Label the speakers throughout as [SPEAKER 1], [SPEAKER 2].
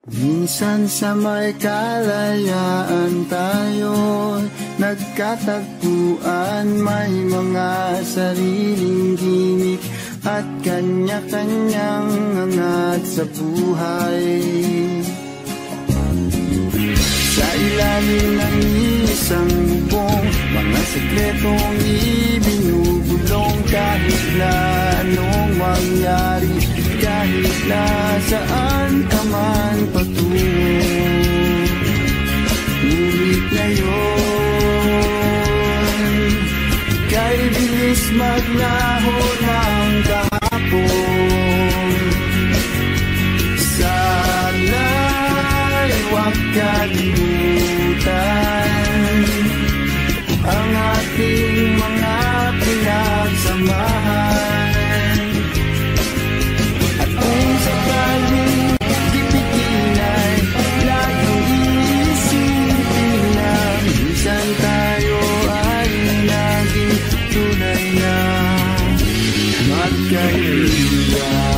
[SPEAKER 1] Minsan sa may kalayaan tayo nagkatagpuan, may mga sariling gimik at kanya-kanyang angat sa buhay. Sa ilalim ng isang bubong, mga sekretong ibinubulong, kahit na anong mangyari, kahit na saan ka man patungo. Ngunit ngayon, kay bilis maglaho ng kahapon. Sana'y huwag kalimutan ang ating mga pinagsamahan. At kung sakaling tipitin ay laging iisipin na minsan tayo ay naging tunay na magkaibigan.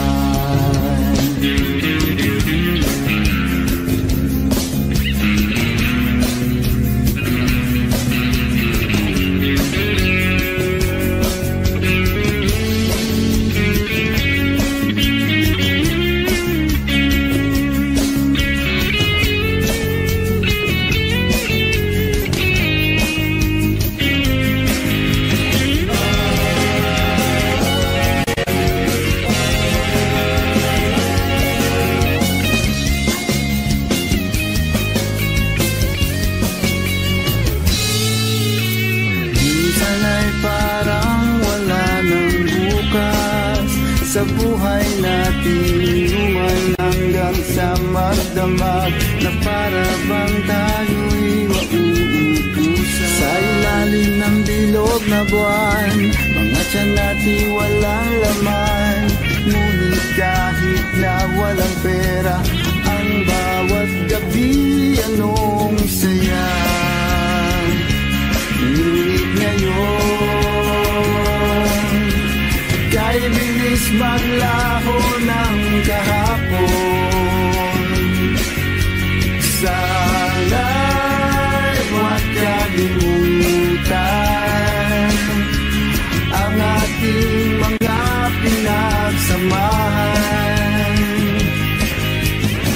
[SPEAKER 1] Sa buhay natin luman hanggang sa magdamag, na para bang tayo'y mauubusan. Sa ilalim ng bilog na buwan, mga tiyan natin walang laman. Ngunit kahit na walang pera, ang bawat gabi anong saya. Ngunit ngayon, kay bilis maglaho ng kahapon. Sana'y huwag kalimutan ang ating mga pinagsamahan.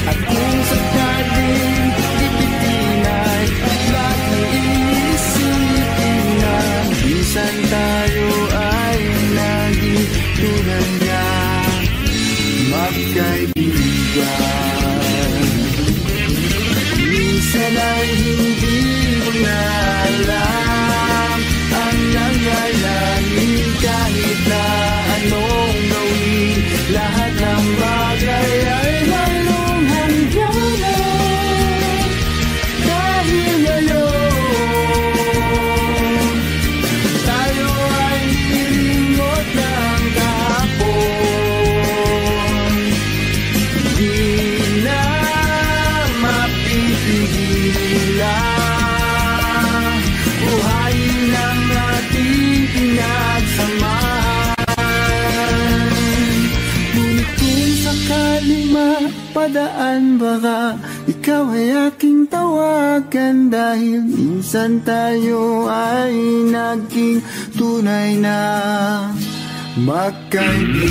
[SPEAKER 1] At kung sakaling tipitin ay laging iisipin na minsan tayo ay naging tunay na magkaibigan. Minsan ay hindi mo na alam ang nangyayari, kahit na anong gawin, lahat ng bagay ay lalong hangganan. Dahil ngayon, tayo ay hiringot ng kahapon. Di na mapipigilan, buhayin ang ating pinagsamahan. Ngunit kung sakaling mapadaan, baka ikaw ay aking tawagan, dahil minsan tayo ay naging tunay na magkaibigan.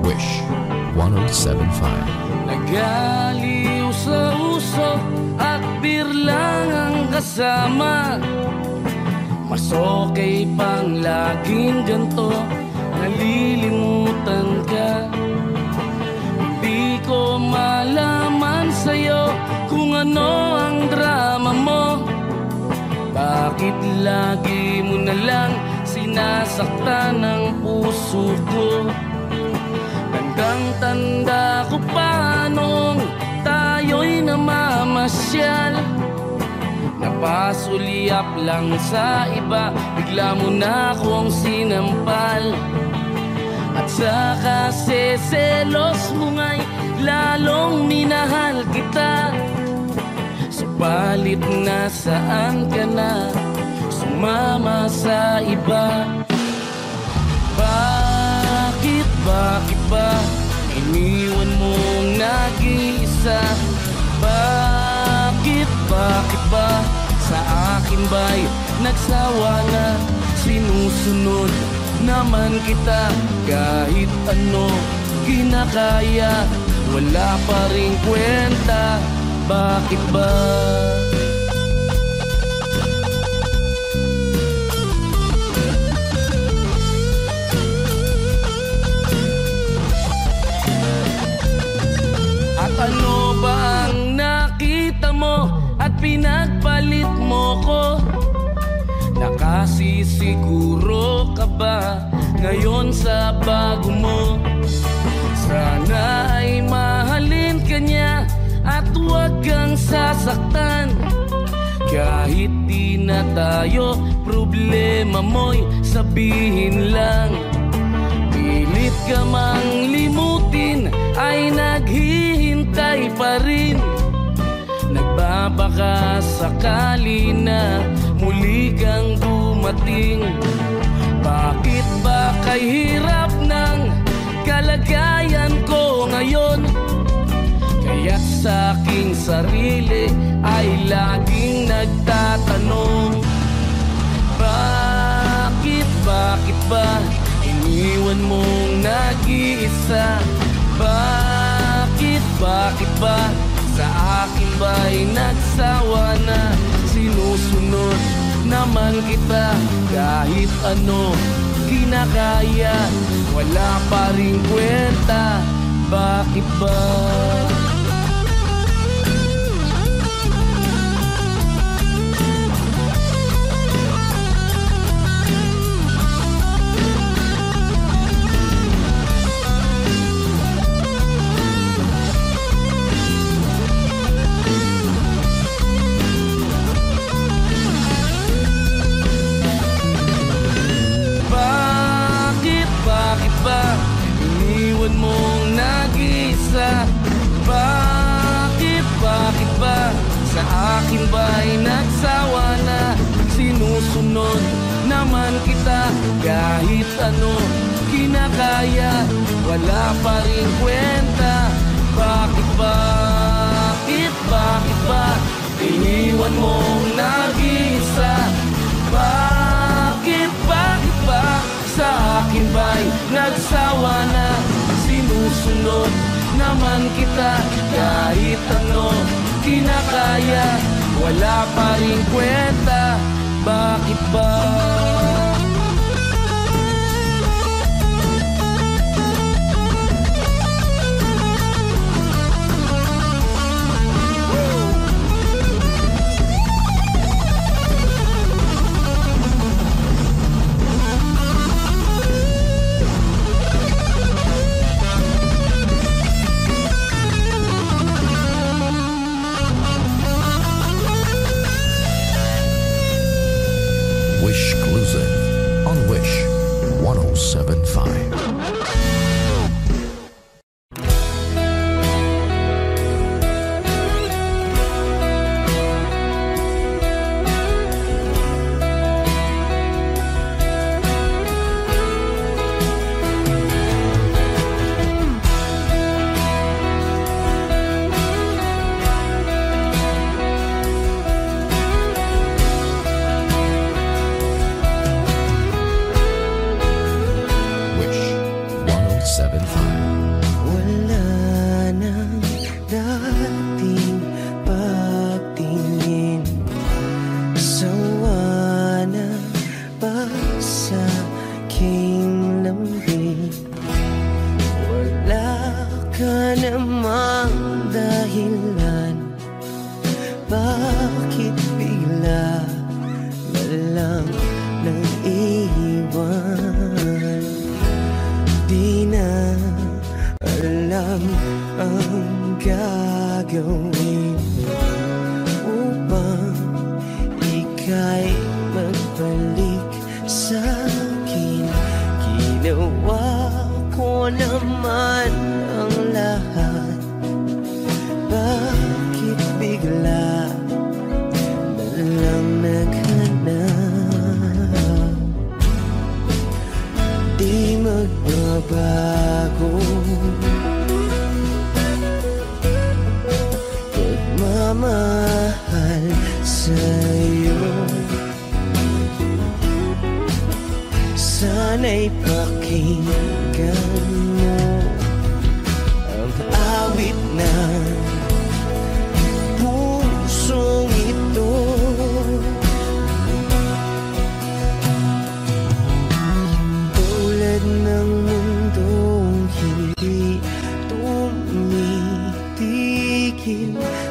[SPEAKER 2] Wish 107.5.
[SPEAKER 3] Nagaliw sa usok at birlang ang kasama, mas okay pang laging ganto, nalilimutan ka. Hindi ko malaman sa'yo kung ano ang drama mo. Bakit lagi mo na lang nasaktan ang puso ko. Tandang-tanda ko pa nung tayo'y namamasyal. Napasulyap lang sa iba, bigla mo na akong sinampal. At sa kaseselos mo nga'y lalong minahal kita. Subalit nasaan ka na, sumama sa iba. Bakit ba iniwan mong nag-iisa? Bakit ba sa akin ba'y nagsawa na? Sinusunod naman kita kahit ano kinakaya, wala pa rin kwenta. Bakit ba? At ano ba ang nakita mo at pinagpalit mo ko? Nakasisiguro ka ba ngayon sa bago mo? Sana ay mahalin ka niya at huwag kang sasaktan. Kahit di na tayo, problema mo'y sabihin lang. Pilit ka mang limutin ay naghihintay pa rin. Nagbabaka sakali na muli kang dumating. Bakit ba kay hirap ng kalagayan ko ngayon? Kaya sa aking sarili ay laging nagtatanong, bakit ba iniwan mong nag-iisa? Bakit ba sa akin ba'y nagsawa na? Sinusunod naman kita kahit ano kinakaya, wala pa rin kwenta. Bakit ba? Iniwan mong nag-isa? Bakit ba sa akin ba'y nagsawa na? Sinusunod naman kita kahit ano kinakaya, wala pa rin kwenta. Bakit ba iniwan mong nag-isa? Bakit ba sa akin ba'y nagsawa na? Sinusunod naman kita kahit ano kinakaya, wala pa rin kwenta. Bakit ba?
[SPEAKER 2] Wish Exclusive on Wish 107.5.
[SPEAKER 4] Bakit bigla na lang nang iwan? sa'kin. Ginawa ko naman ang lahat. Bakit bigla na lang naghanap? Di magbabago pagmamahal sa'yo. Sana'y pakinggan mo ang awit ng pusong ito. Tulad ng mundong hindi tumitigil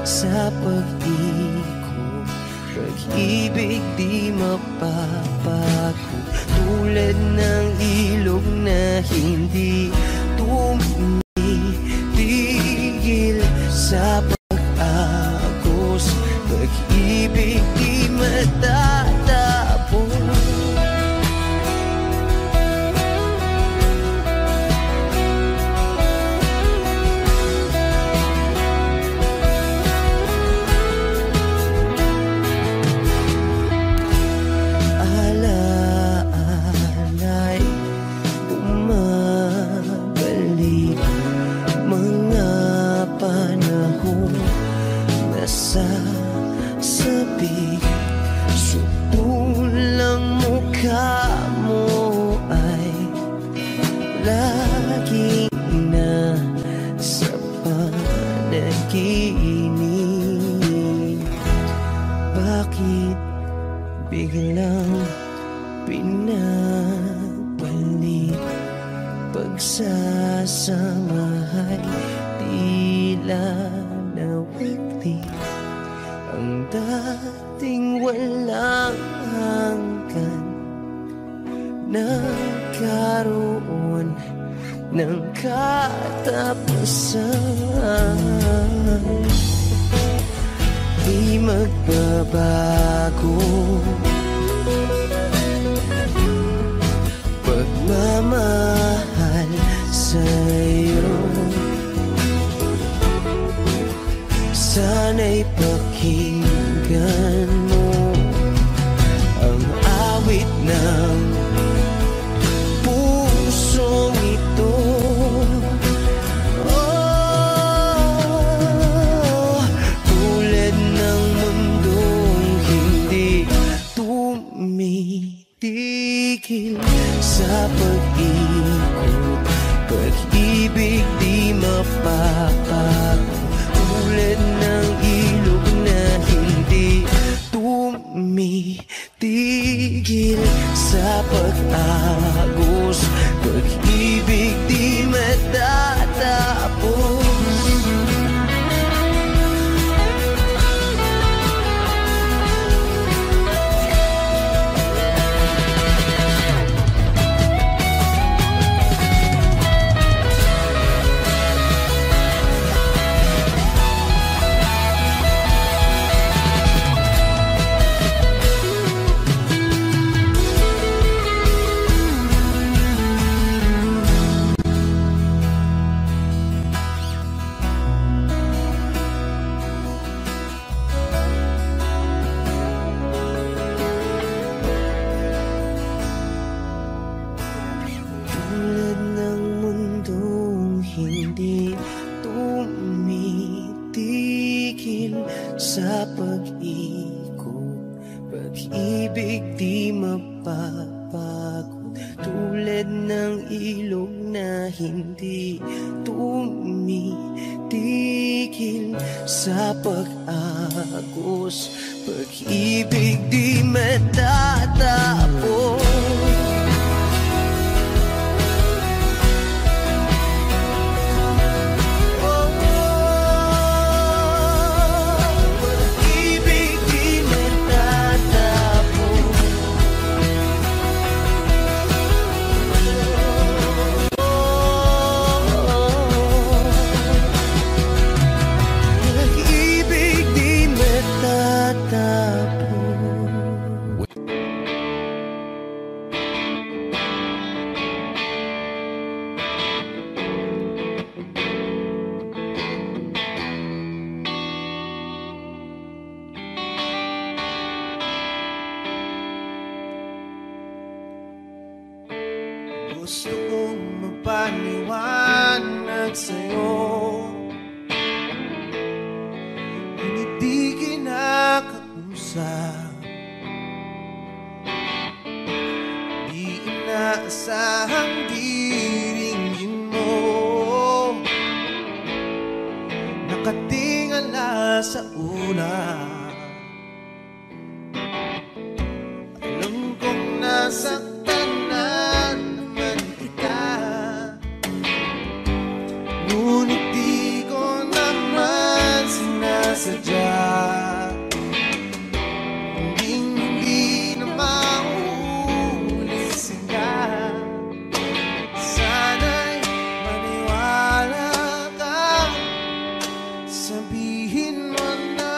[SPEAKER 4] sa pag-ikot, pag-ibig di mapapago. Tulad ng ilog na hindi tumitigil sa pag-agos, pag-ibig di matatapos. Sabi, supulang mukha mo ay lagi na sa panaginip. Bakit biglang pinabalik? Pagsasamahay tila nawagli. Ang dating walang hanggan, nagkaroon ng katapusan. Di magbabago pagmamahal sa'yo. Sana'y pakinggan mo ang awit ng pusong ito. Oh, tulad ng mundong hindi tumitigil sa pag-ikot, pag-ibig di mapapago. Tulad ng ilog na hindi tumitigil sa pag-agos, pag-ibig di matatapos. Sa pag-ikot, pag-ibig di mapapagod. Tulad ng ilog na hindi tumitigil sa pag-agos, pag-ibig di matatapos.
[SPEAKER 1] Gusto kong magpaliwanag sa'yo, ngunit di kinakausap. Di inaasahang diringin mo, nakatingala sa ulan. Alam kong nasaktan na naman kita, ngunit di ko naman sinasadya. Hindi na mauulisin ka, sana'y maniwala ka. Sabihin mo na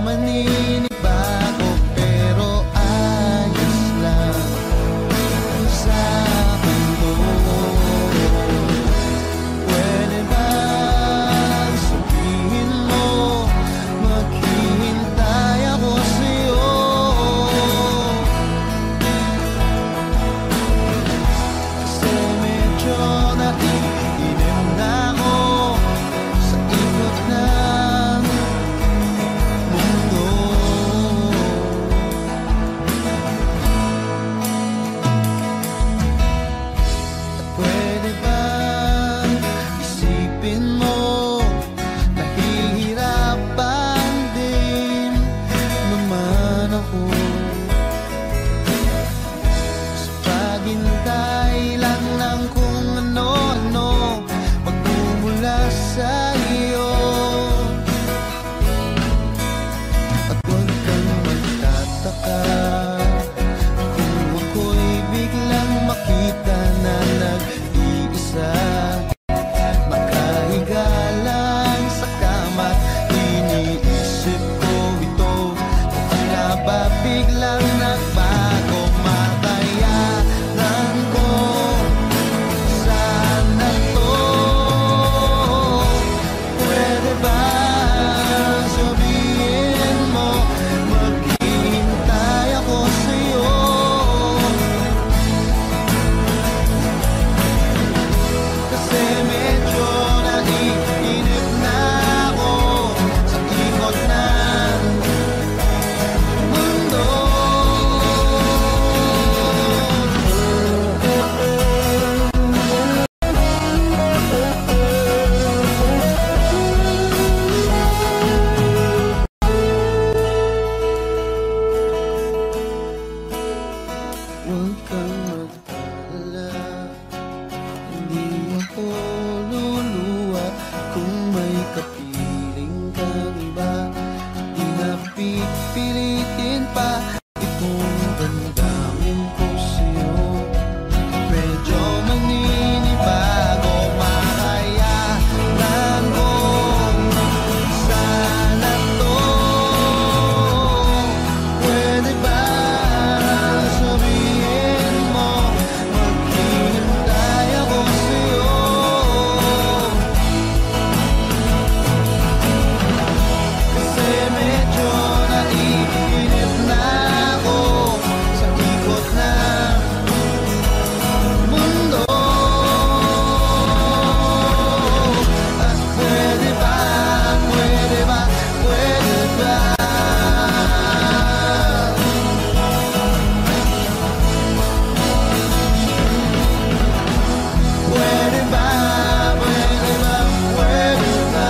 [SPEAKER 1] maninibago pero ayos lang sa akin to. Pwede bang sabihin mo maghihintay ako sa'yo? Kasi medyo naiinim na ako sa ikot ng mundo. At pwede bang isipin mo nahihirapan din naman ako sa paghintay lang ng kung ano-ano magmumula sa iyo. At huwag kang magtataka kung ako'y biglang makita na nag-iisa, makahiga lang sa kama't iniisip ko ito. Kung nga ba biglang nagbago, makayanan ko sana to. Pwede ba sabihin mo maghihintay ako sa'yo? Kasi medyo naiinip na ako sa ikot ng mundo. Huwag kang mag-alala, hindi ako luluwa kung may kapiling kang iba. Di na pipilitin pa itong damdamin ko sa'yo. Medyo maninibago, makayanan ko sana to. Pwede ba sabihin mo maghihintay ako sa'yo? Kasi medyo naiinip na ako sa ikot ng mundo. At pwede ba, pwede ba, pwede ba? Pwede ba, pwede ba, pwede ba?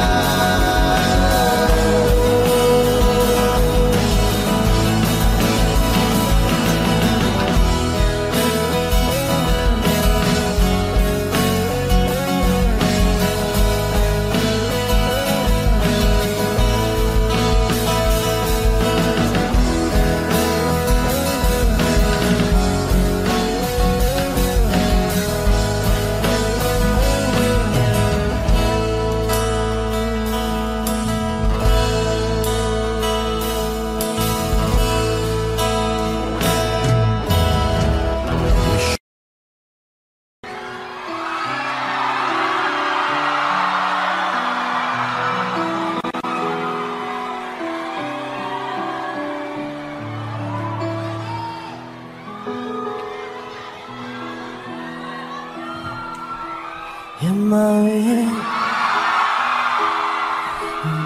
[SPEAKER 4] You're my end.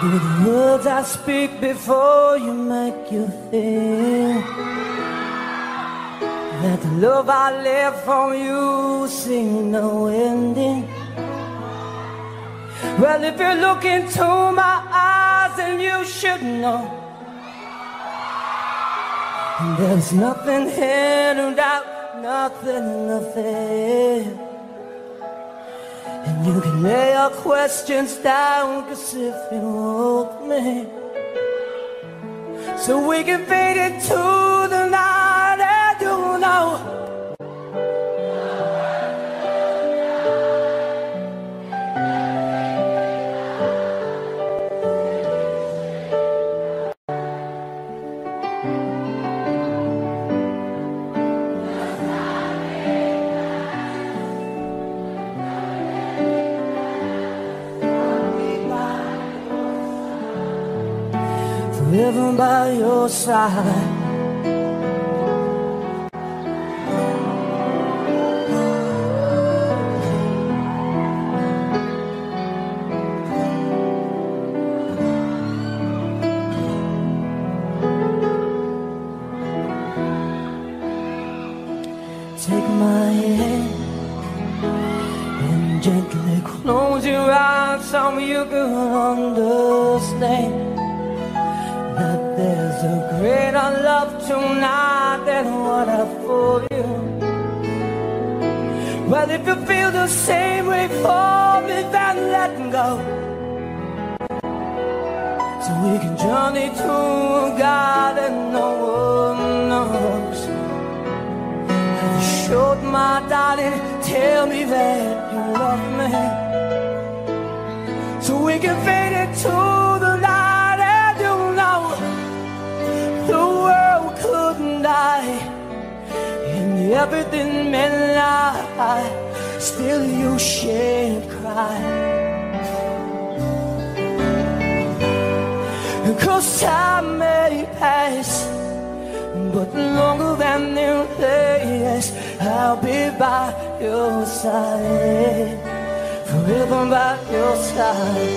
[SPEAKER 4] Do the words I speak before you make you feel that the love I left from you seems no ending? Well, if you look into my eyes, then you should know there's nothing here, no doubt, nothing, nothing. And you can lay your questions down, 'cause if you want me, so we can fade into the night, and you know forever by your side. Take my hand and gently close your eyes so you can understand that there's a greater love tonight than what I for you. Well, if you feel the same way for me, then let go, so we can journey to a garden no one knows. Short, my darling, tell me that you love me, so we can fade into the light. And you know the world couldn't die, and everything may lie, still you shan't cry. 'Cause time may pass, but longer than you last, I'll be by your side, forever by your side.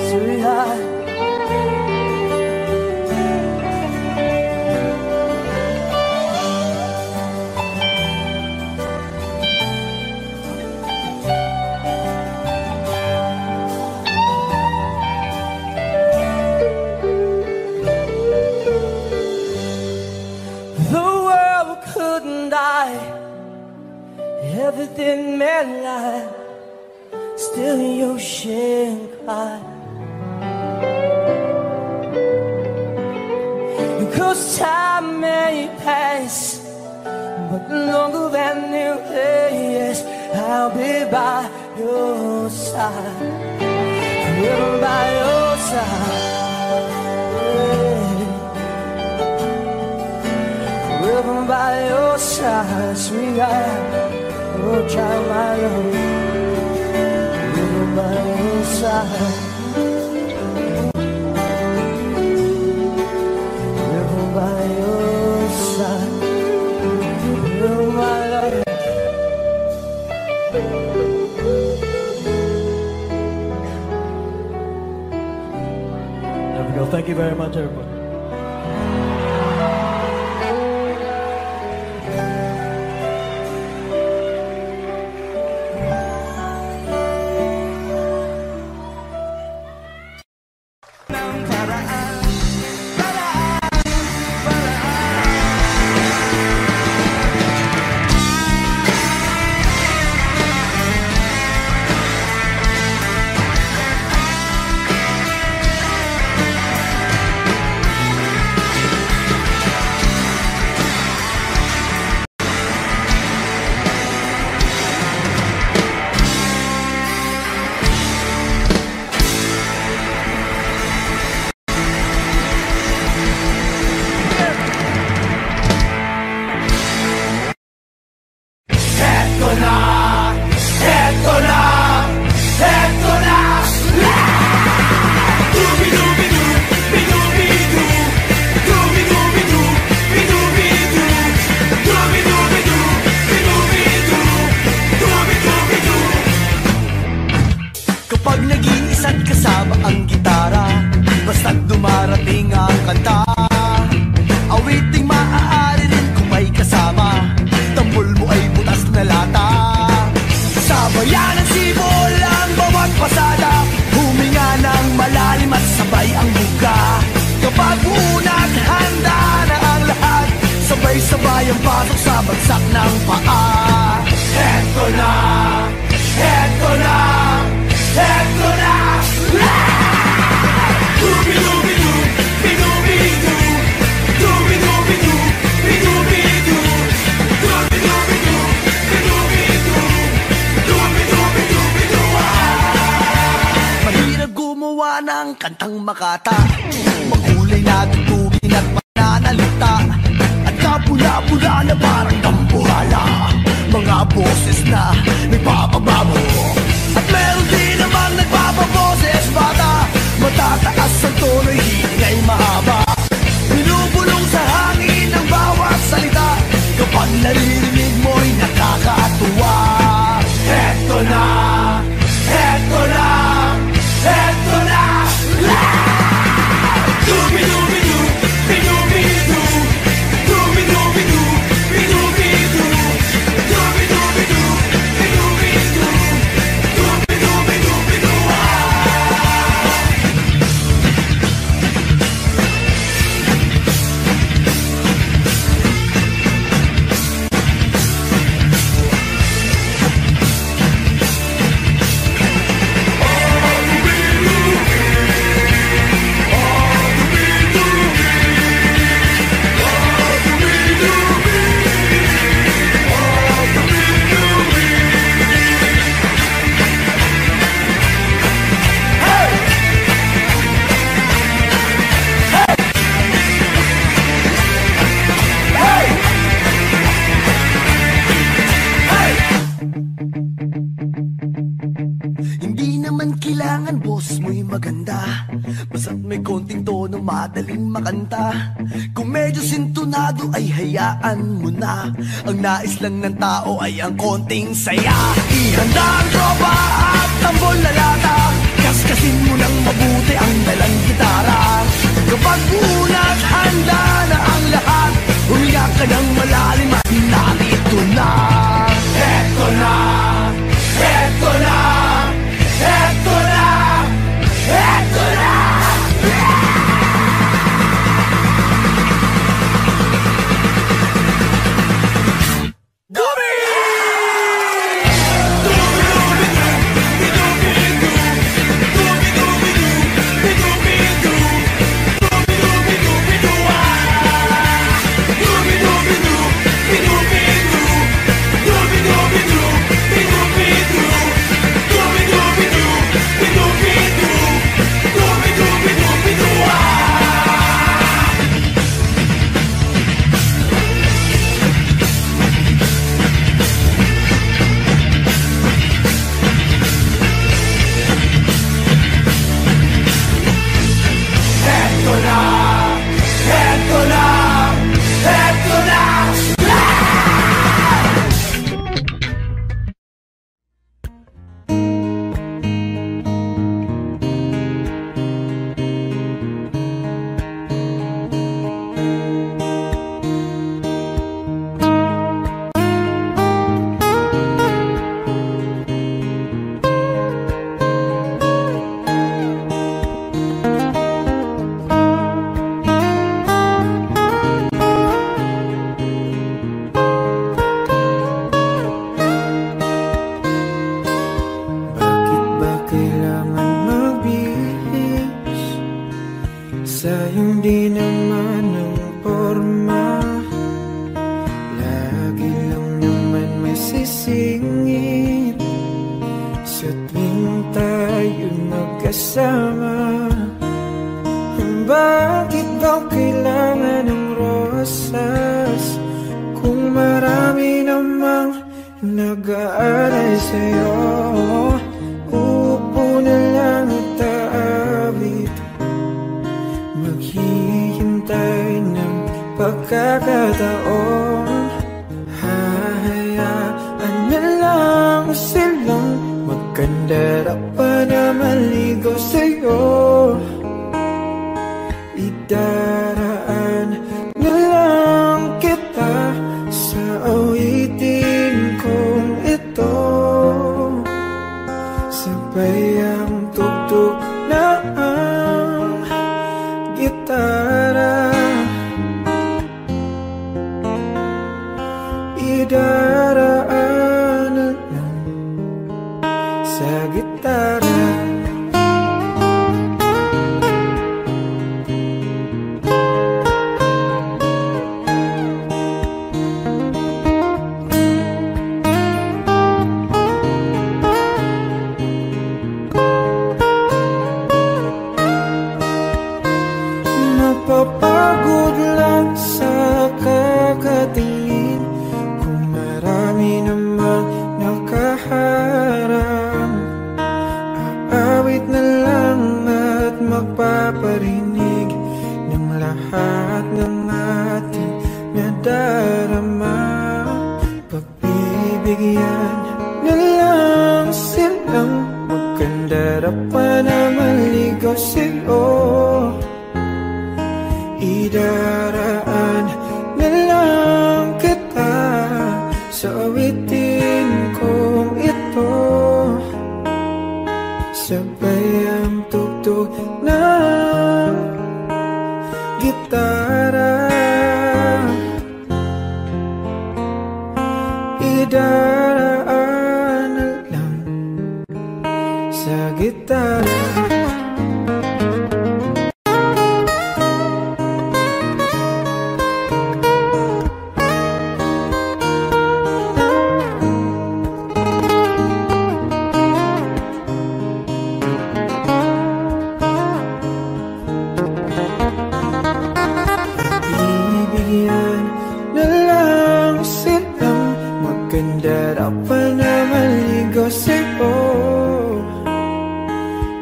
[SPEAKER 4] Sweetheart, everything may lie, still you shan't cry. 'Cause time may pass, but longer than you last, I'll be by your side, forever by your side, forever by your side, sweetheart. Oh, child, my love, live by your side, live by your side, live my love. There we go. Thank you very much, everybody.
[SPEAKER 1] Sabay ang pasok sa bagsak ng paa. Heto na, heto na, heto na. Dubi-dubi-du, bidubi-du, dubi-dubi-du, bidubi-du, dubi-dubi-du, bidubi-du, dubi-dubi-du-bidu. Mahirap gumawa ng kantang makata, makulay na tutugin at mananalita, pula-pula na parang dambuhala, mga boses na nagpapababo, at Meron din namang nagpapaboses bata, matataas ang tono'y hingay mahaba, binubulong sa hangin ang bawat salita. Kapag naririnig mo'y nakakatuwa. Eto na, eto na, eto na. Dubi-dubi-du, bidubi-du, dubi-dubi-du, bidubi-du, dubi-dubi-du, bidubi-du, dubi-dubi-du-bidu. Hindi naman kailangan boss mo'y maganda, basta't may konting tono madaling makanta. Kung medyo sintonado ay hayaan mo na, ang nais lang ng tao ay ang konting saya. Ihanda ang tropa at tambol na lata, kaskasin mo ng mabuti ang dalang gitara. Kapag buo na't handa na ang lahat, humiga ka ng malalim at narito na. Eto na, eto na, eto na, eto na.
[SPEAKER 5] Sayang di naman ang porma, lagi lang naman may sisingit sa tuwing tayo magkasama. Bakit daw kailangan ng rosas kung marami namang nag-aalay sa'yo? Uupo na lang at aabit, maghihintay ng pagkakataon. Hahayaan na lang silang magkandara pa na maligaw sa'yo. Idaraan na lang kita sa awitin kong ito, sabay ang tugtog na ang gitara. Idaraan na lang sa gitara. Mapapagod lang sa kakatingin kung marami namang nakaharang. magpaparinig ng lahat ng ating nadarama. Pagbibigyan na lang silang magkandara pa na maligaw sa'yo. Idaraan na lang kita sa awitin kong ito. Sabay ang tugtog ng gitara. Idaraan na lang sa gitara.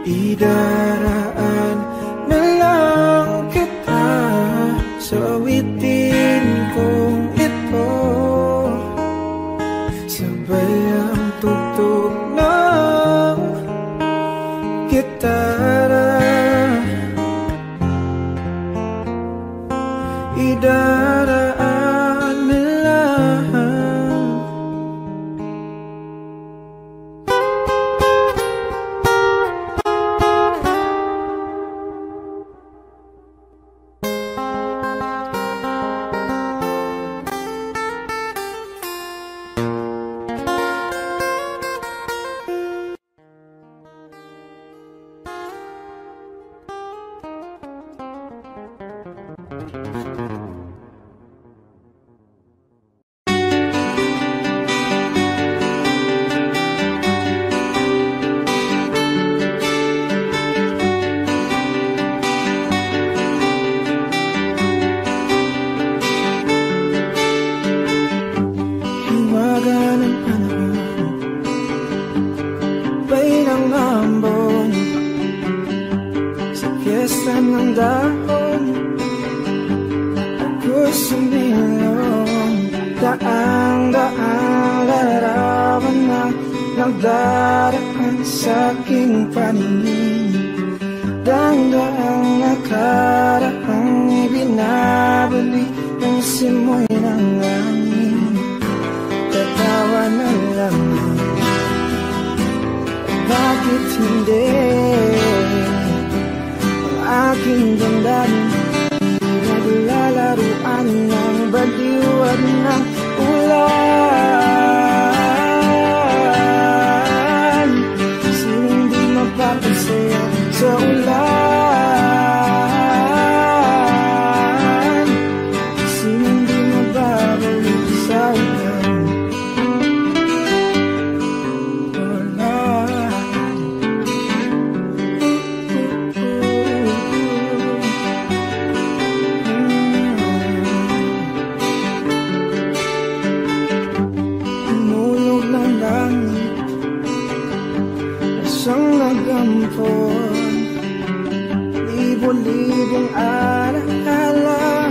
[SPEAKER 5] Idaraan na lang kita sa awitin kong ito. Sabay ang tugtog ng gitara. Idaraan na lang. Ng dahon ako sumilong, daang-daang larawan na nagdaraan sa aking paningin. Daang-daang nakaraang ibinabalik ng simoy ng langit. Tatawa na lang, bakit hindi? Aking damdamin, naglalaruan ng baliwag ng ulan. Sinong di mapapasayaw sa ulan? Sinong di mababalik sa ulan? Libo-libong alaala,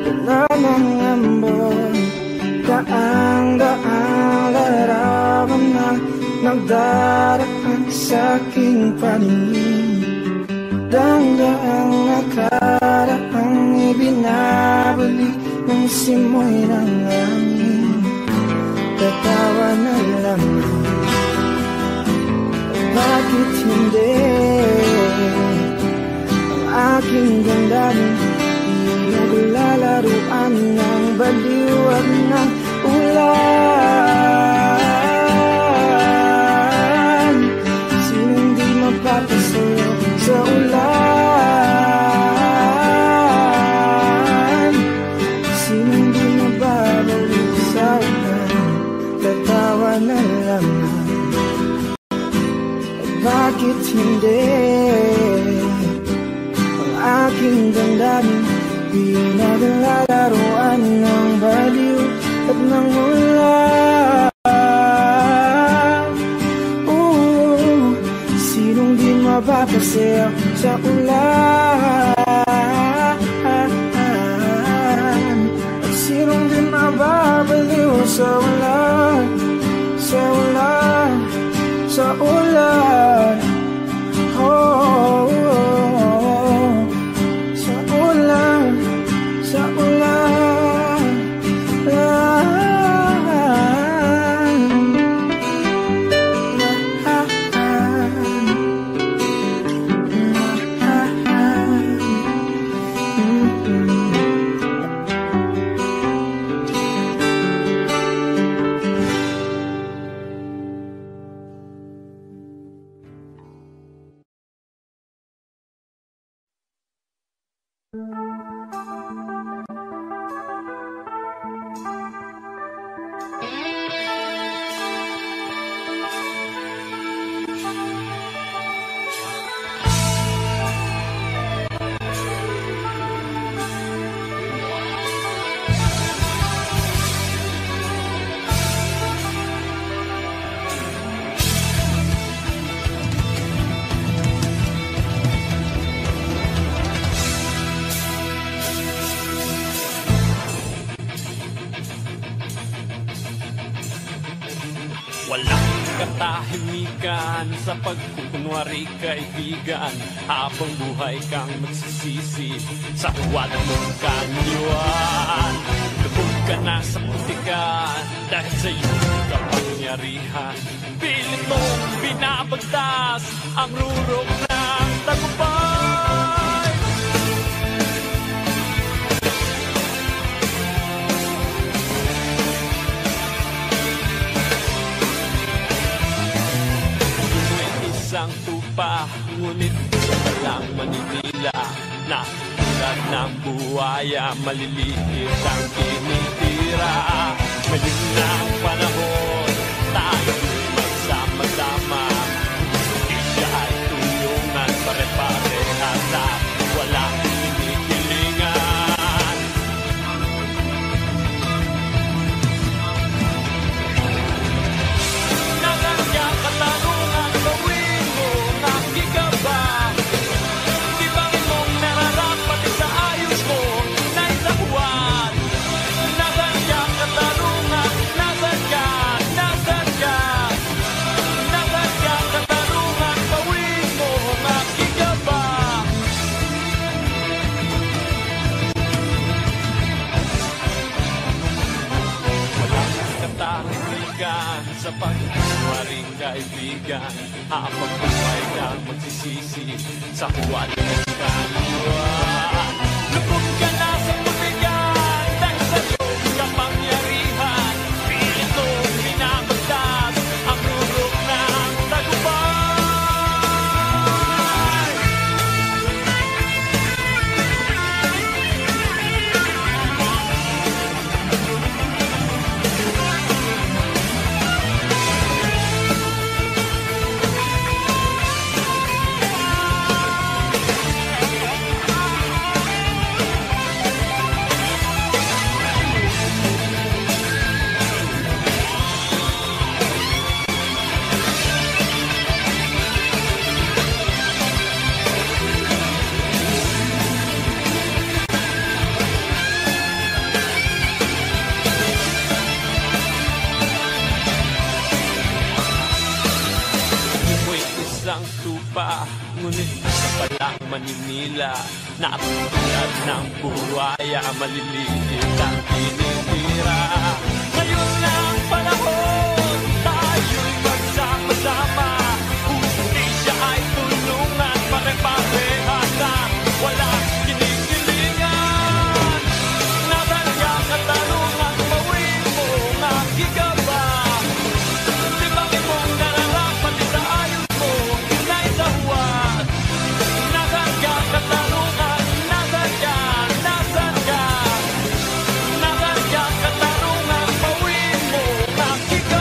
[SPEAKER 5] wala ng ambon. Daang-daang larawan na nagdaraan sa aking paningin. Daang-daang nakaraang ibinabalik ng simoy ng langit. Tatawa na lang, bakit hindi? Ang aking damdamin, naglalaruan ng baliwag ng ulan. Sinong di mapapasayaw sa ulan? Sinong di mababalik sa ulan? Tatawa na lang, bakit hindi? Ang aking damdamin, pinaglalaruan ng baliw at ng ulan. Sinong di mapapasayaw sa ulan. At sinong di mababaliw sa ulan, sa ulan, sa ulan. Oh, oh, oh. Sa ulan, sa ulan.
[SPEAKER 6] Walang katahimikan sa pagkukunwari kaibigan, habang buhay kang magsisisi sa huwad mong kanyuan. Lubog ka na sa putikan dahil sa iyong kapangyarihan. Pilit mong binabagtas ang rurok ng tagumpay. Isang tupa, ngunit isa lang Manila, na tulad ng buhaya, maliliit ang tinitira. Ngayon na ang panahon, tayo'y magsama-sama. Hindi siya ay tulungan, pare-parehas at walang hinihilingan. Nagandang katanungan, gawin mo ang gigabang. Ibangin mong nararapat sa ayos mo na isakuan. Nagandang katanungan, nasan ka, nasan ka? Nagandang katanungan, gawin mo ang gigabang. Walang katahimikan sa pagkukunwaring kaibigan, habang buhay kang magsisisi sa huwad ng kanyuan. Lubog ka na sa tubigan dahil sa iyong kapangyarihan. Pilit mong binabagtas ang rurok ng tagumpay. Umuwi isang tupa, ngunit isa palang Maninila, na tulad ng buhaya, maliliit ang tinitira. Ngayon na ang panahon, tayo'y magsama-sama. Hindi siya ay tulungan, pare-parehas at walang kinikilingan. Nasan ka katanungan, bawin mo ang gigabang. Ibangin mong nararapat sa ayos mo na isahuan. Nasan ka katanungan, nasan ka, nasan ka? Nasan ka katanungan, bawin mo ang gigabang.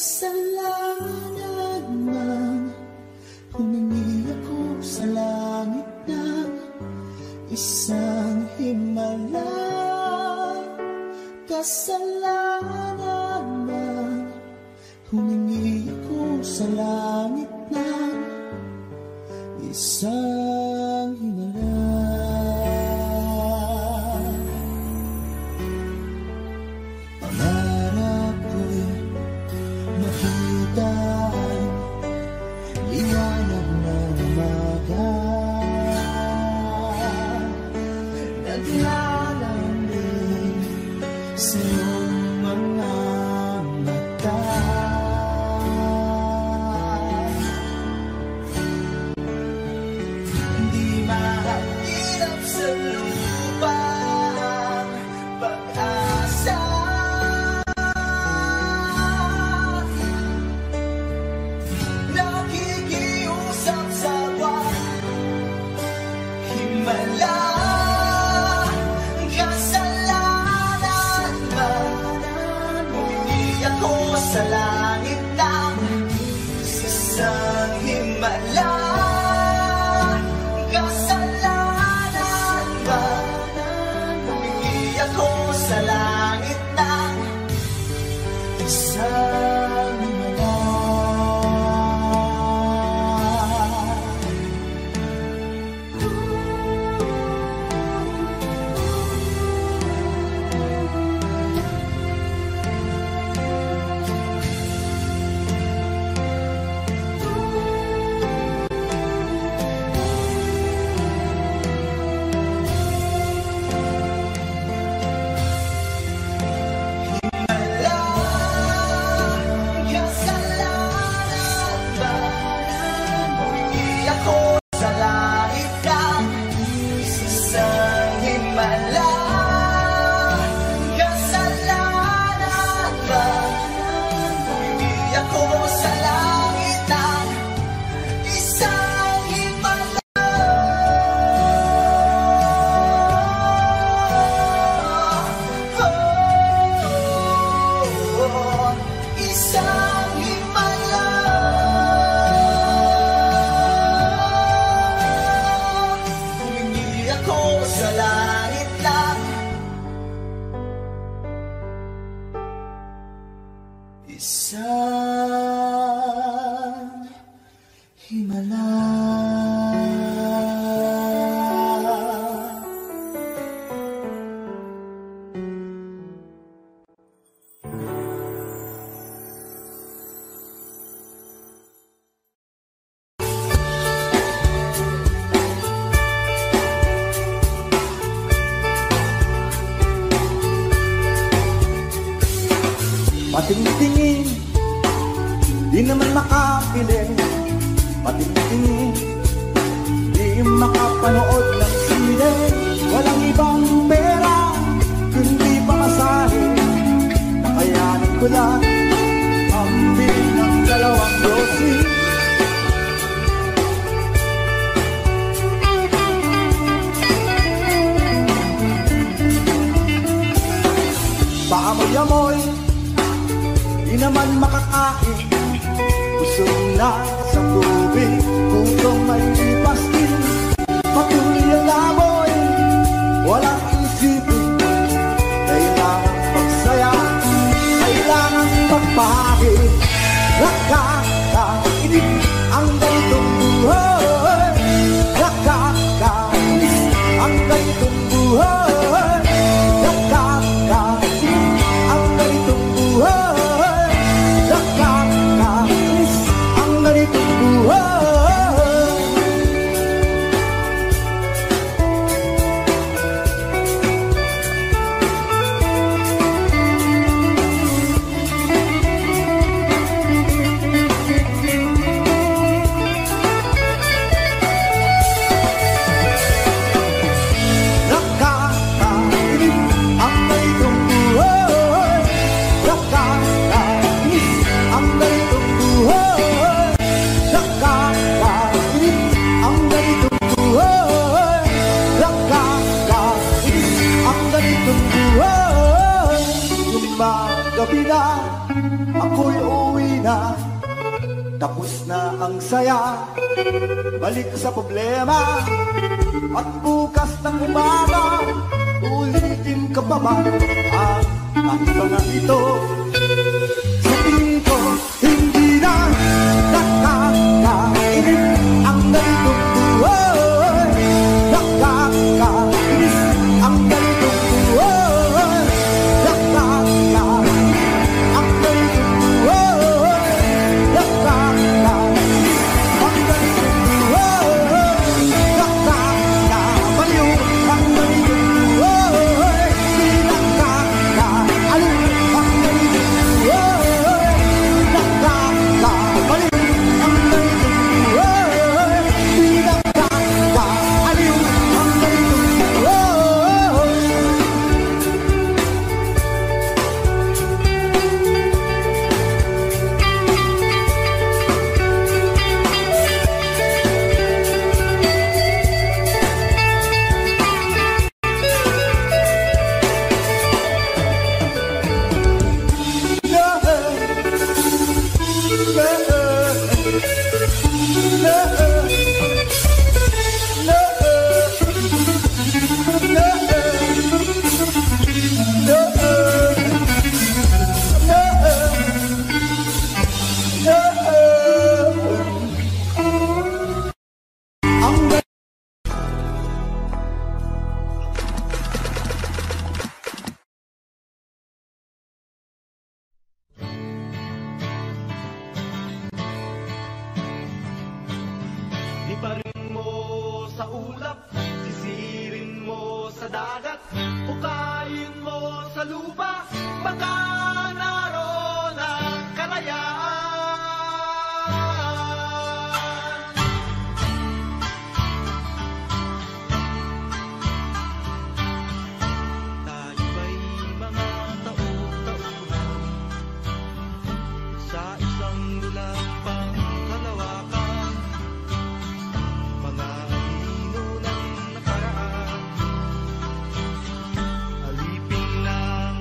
[SPEAKER 7] kasalanan man, humingi ako sa langit ng isang himala. Kasalanan man, humingi ako sa langit ng isang himala. Pangarap ko'y makita ang liwanag ng umaga. Naglalambing sa iyong mga mata. Hindi mahirap sa lupa ang pag-asa. Nakikiusap sa himala. Kasalanan man, humingi ako sa langit ng isang himala. Kasalanan man, humingi ako sa langit ng isang himala. Isang himala.
[SPEAKER 5] Patingtingin, di naman makapiling. Patingtingin, di makapanood ng sine. Walang ibang pera, kundi pamasahe. Nakayanin ko lang ang biling ng 2 dosis. Paamoy-amoy, di naman makakain. Busog na sa tubig, kung may pastil. Patuloy ang laboy, walang isipin. Kailangan magsaya, kailangan magpahid. Nakakainis ang ganitong buhay. Nakakainis ang ganitong buhay. Gabi na, ako'y uwi na, tapos na ang saya. Balik sa problema, at bukas ng umaga, ulitin ka pa ba ang mga ito? Sa tingin ko, hindi na nakakainis ang ganitong buhay. Nakakainis ang ganitong buhay. Nakakainis ang ganitong buhay. Nakakainis ang ganitong buhay. Nakakabaliw ang ganitong buhay. Di nakakaaliw ang ganitong buhay. Nakakabaliw ang ganitong buhay. Di nakakaaliw ang ganitong buhay.
[SPEAKER 6] Iparin mo sa ulap, sisirin mo sa dagat, hukayin mo sa lupa, baka naroon ang kalayaan. Tayo ba'y mga tauhan sa isang lulang pangkalawakan? Mga anino ng nakaraan, alipin ng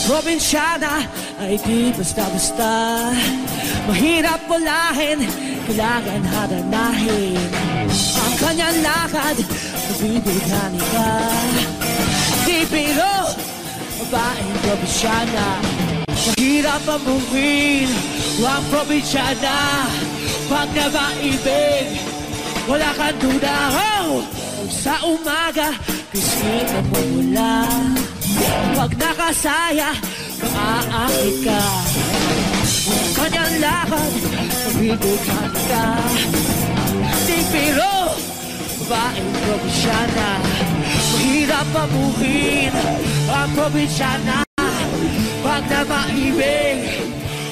[SPEAKER 4] Probinsyana ay di basta-basta. Mahirap pulahin, kailangan hadanahin. Ang kanyang lakad, nabibigani ka. Di biro, babaeng probinsyana. Mahirap amuhin, ang probinsyana. Pag nabaibig, wala kang duda. Oh! Sa umaga, kiskin na pumula. Pag nakasaya, maaakit ka. Ang kanyang lakad, nabibigyan ka. Di biro, babaeng probinsyana. Mahirap amuhin ang probinsyana. Pag nabaibig,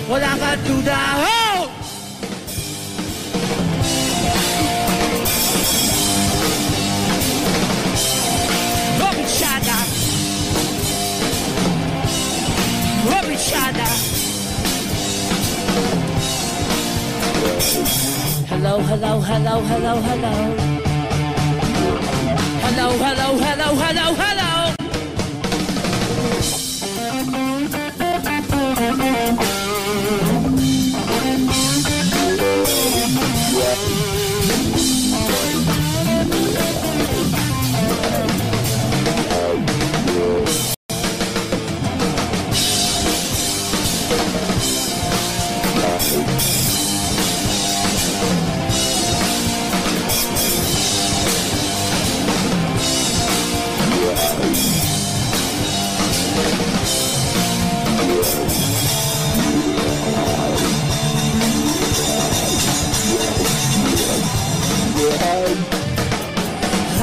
[SPEAKER 4] wala kang duda. Oh! Probinsyana. Probinsyana. Hello, hello, hello, hello, hello. Hello, hello, hello, hello, hello.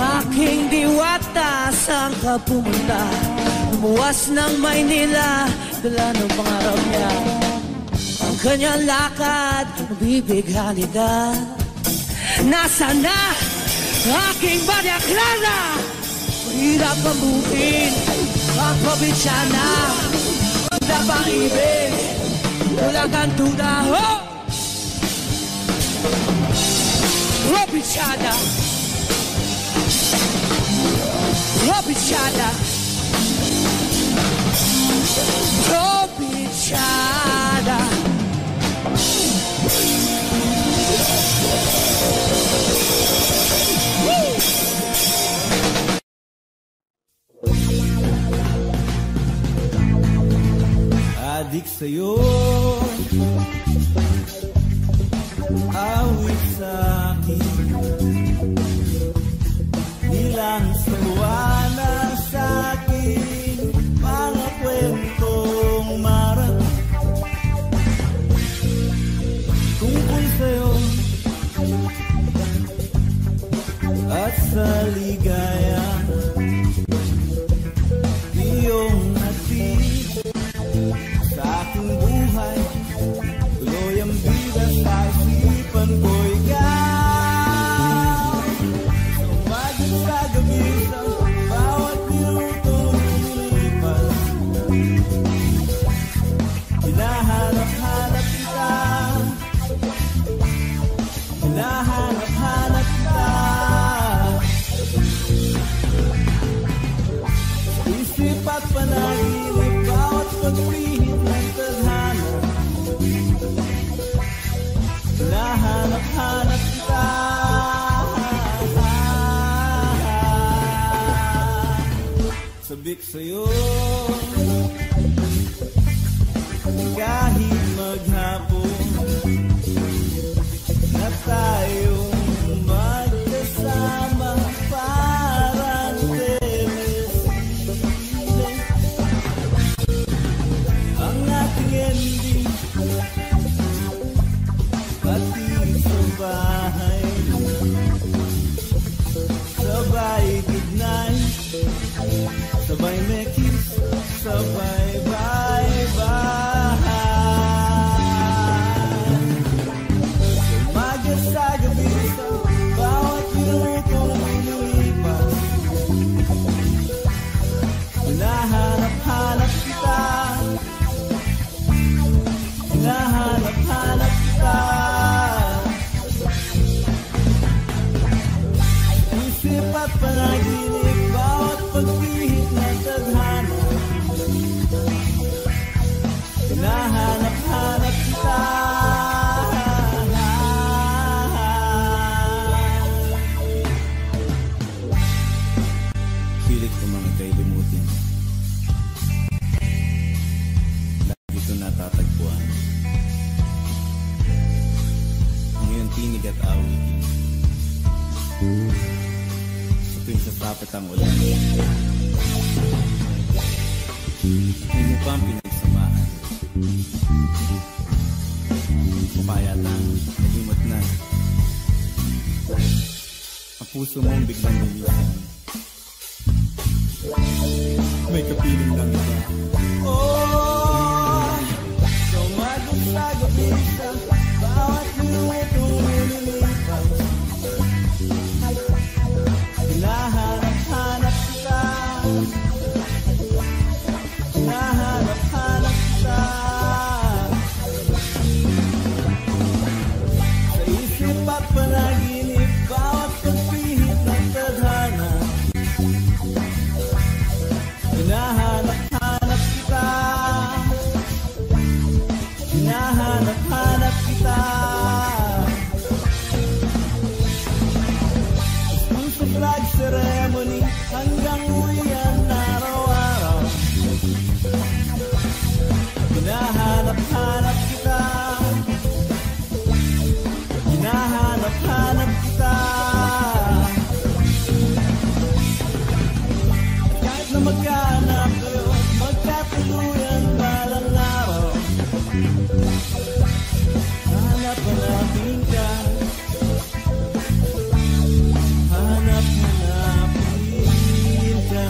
[SPEAKER 4] Aking diwata, saan ka pumunta? Lumuwas ng Maynila, dala ng pangarap niya. Ang kanyang lakad, nabibighani ka. Nasaan na aking Maria Clara? Mahirap amuhin ang probinsyana. Ang napaibig, wala kang tuna. Oh! Probinsyana. Probinsyana. Probinsyana.
[SPEAKER 8] Adik sa'yo, awit sa'kin. Bilang saluwa na sa'kin, mga kwentong marating tungkol sa'yo at sa ligaya. Iyong hatid sa aking buhay, tuloy ang bida sa isipan ko. Ikaw sa umaga sa gabi, sa bawat minutong lumilipas, hinahanap-hanap kita, hinahanap-hanap kita. Isip at panaginip, bawat pagpihit ng tadhana, hinahanap-hanap kita. Sabik sa'yo, kahit maghapon na tayong magkasama, parang telesine. Ang ating ending, pati sa bahay, sabay good night, sabay mekis, sabay bye-bye. Umaga sa gabi, sa bawat minutong lumilipas, hinahanap-hanap kita, hinahanap-hanap kita. Isip at panaginip, bawat pagpihit ng tadhana, Sa tuwing sasapit ang ulan, hindi mo pang pinagsamahan. Papayatang nalimot na. Ang puso mong biglang nilisan. May kapiling lang iba. Oh, sumagod sa gabi sa bawat minuto nililipas. Hinahanap-hanap kita. Hinahanap-hanap kita. Sa isip at panaginip, bawat pagpihit ng tadhana. Hinahanap-hanap kita. Hinahanap-hanap kita. Puso flag ceremony hanggang uwian araw-araw. Hinahanap-hanap kita. Hinahanap-hanap kita. Kahit na magkahanap kayo, magkatuluyan balang araw. Hanap-hanapin ka. Hanap-hanapin ka.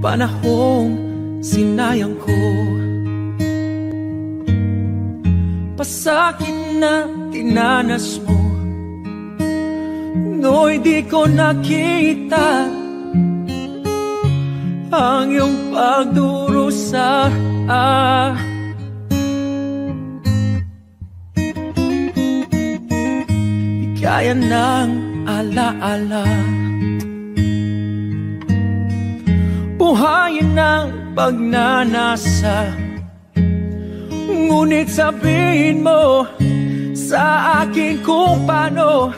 [SPEAKER 4] panahong sinayang ko. Pasakit na tinanas mo, no'y di ko nakita ang iyong pagdurusa. Di kaya ng alaala, buhayin ng pagnanasa. Ngunit sabihin mo sa akin kung paano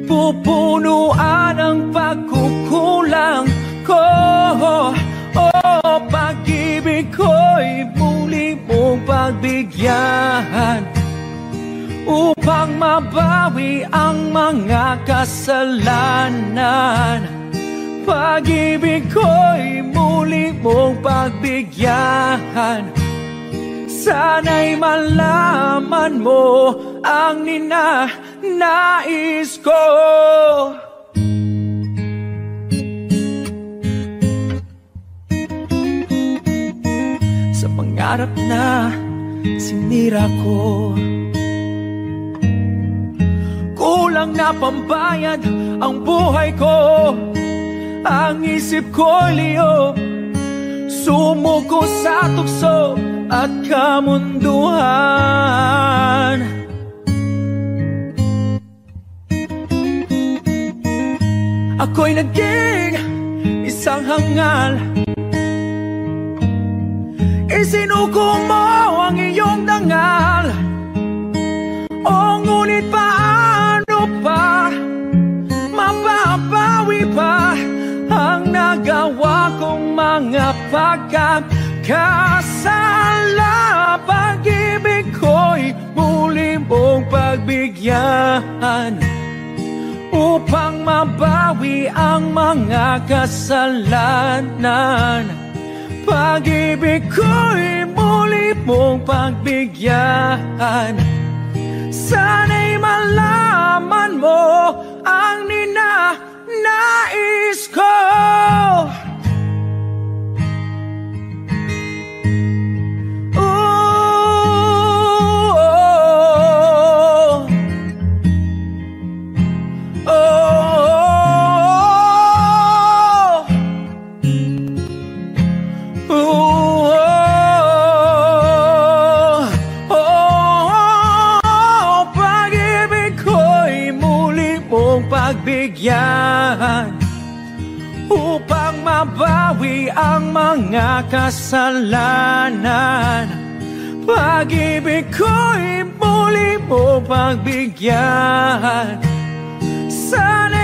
[SPEAKER 4] pupunuan ang pagkukulang ko. Pag-ibig ko'y muli mong pagbigyan upang mabawi ang mga kasalanan. Pag-ibig ko'y muli mong pagbigyan. Sana'y malaman mo ang ninanais ko. Sa pangarap na sinira ko, kulang na pambayad ang buhay ko. Ang isip ko'y liyo, sumuko sa tukso at kamunduhan. Ako'y naging isang hangal, isinuko mo ang iyong dangal. O ngunit paano pa mababawi pa ang nagawa kong mga pagkakasala? Pag-ibig ko'y muli mong pagbigyan upang mabawi ang mga kasalanan. Pag-ibig ko'y muli mong pagbigyan. Sana'y malaman mo ang ninanais ko. Pagbigyan upang mabawi ang mga kasalanan. Pag-ibig ko'y muli mo pagbigyan. Sana